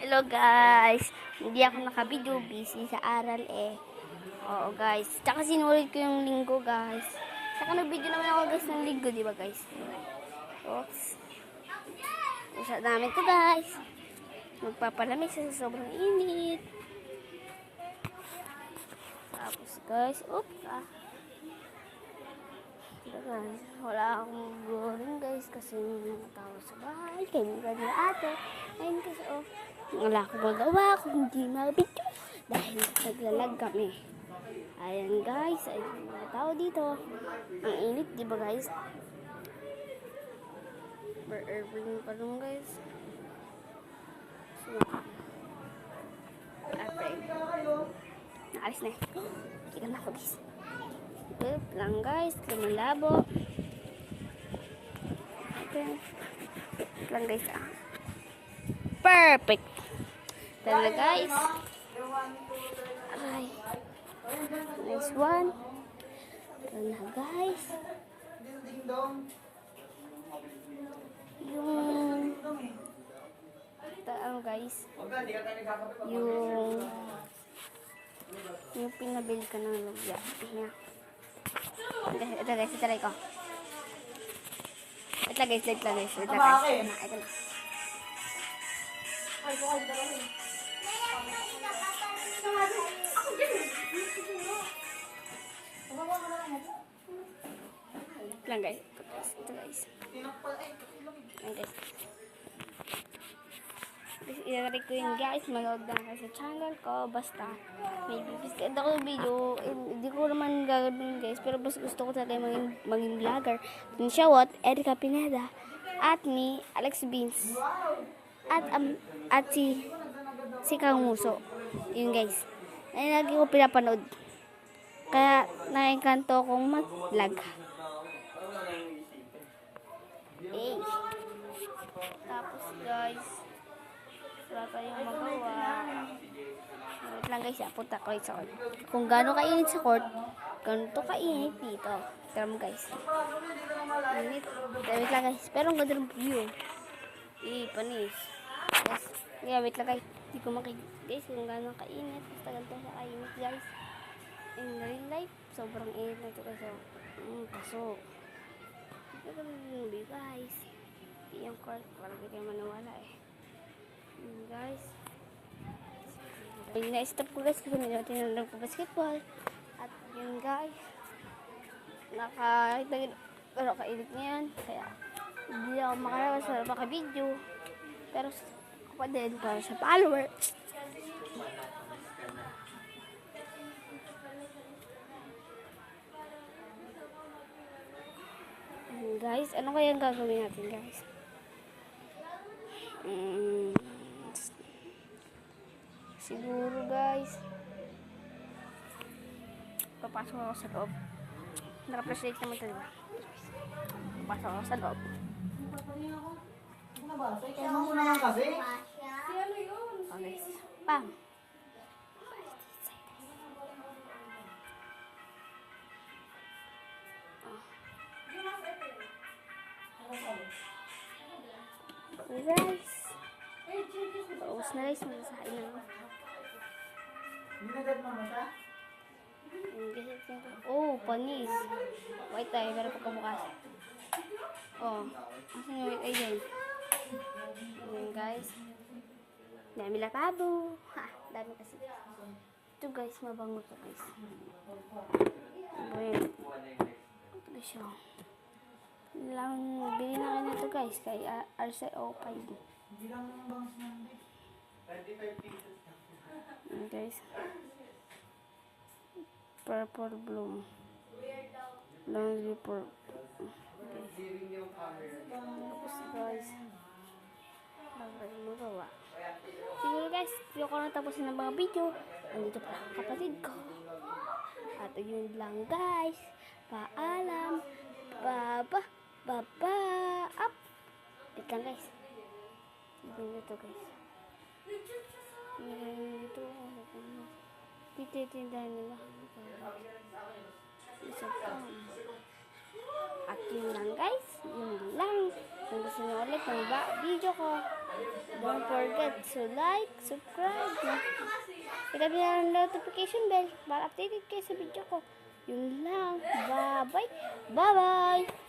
Hello guys, hindi ako nakabidyo, busy sa aral eh. Oo guys, tsaka sinulit ko yung linggo guys. Tsaka nag-video naman ako guys ng linggo, di ba guys? Oops. Usap namin to guys. Magpapalamig sa sobrang init. Tapos guys, oops guys, wala akong boring guys kasi may mga tao sa bahay. Kaibigan nila ate. Ayun kasi wala akong magawa kung hindi mabidyo dahil naglalag kami. Ayan guys, ay mga tao dito. Ang init, di ba guys? Airplane pa lang guys. So, airplane. Nakalis na eh. Kita na ako guys. Wait lang guys, lumalabo. Okay. Wait lang guys Perfect. Tara guys. Aray. Nice one. Tara na guys. Guys. Yung pinabil ka ng lubya. Ito guys, itaray ko. Ito guys. Ito na. Lang guys. Ito guys. Itaray ko yun guys. Manood na kayo sa channel ko. Basta may bibisit ako ng video. Hindi ko naman gagawin guys. Pero basta gusto ko talaga maging vlogger. Yung Shawot, Erica Pineda. At me, Alex Beans. At si Kang Muso. Yun guys. Ay lagi ko pinapanood. Kaya naengkanto akong mag-vlog. Hey. Tapos guys, wala tayong magawa. Wait lang guys, punta ko sa court. Kung gaano kainit sa court, ganito kainit dito. Tara mo guys. Init. Wait lang guys. Pero ang ganda ng view. Panis. Yes. Yeah, wait lang guys. Hindi ko guys kung gaano kainit. Basta ganito sa kainit guys. In real life, sobrang init na ito guys. Paso. Ito yung guys. Yung court, parang hindi kayo maniwala eh. Guys. Na-stop ko guys kasi tinanong ko basketball. At yun guys. Kainit ngayon. Kaya hindi ako makalawas para maka-video. Pero ako pa din para sa follower. Guys, ano kaya ang gagawin natin guys? Siguro guys, papasok ako sa loob. Naka-flashlight naman ito, diba? Papasok ako sa loob. Kaya mo naman kasi? Okay, bam! Guys, paus na guys, masasahin na ako. Minagat mo mata? Oh, panis. Wait tayo, pero pagkabukas. Oh, asan yung wait ayun? Ayan guys. Dami lapabo. Ha, dami kasi. Ito guys, mabango to guys. Ayan. Ito guys yun. Bili na kayo nito guys, kay RCO5. Ayan guys. Purple bloom. Long report. Tapos guys, magawa. Siguro guys, hindi ko na tapusin ng mga video. Andito pa ang kapatid ko. At yun lang guys. Paalam. Baba. Up. Wait lang guys. Ito guys. Dito tindahan nila. Isa pa. At yun lang guys. Yun lang. Kung gusto nyo ulit ng video ko, don't forget to like, subscribe, hit na ng notification bell para updated kayo sa video ko. Yun lang. Bye-bye. Bye-bye.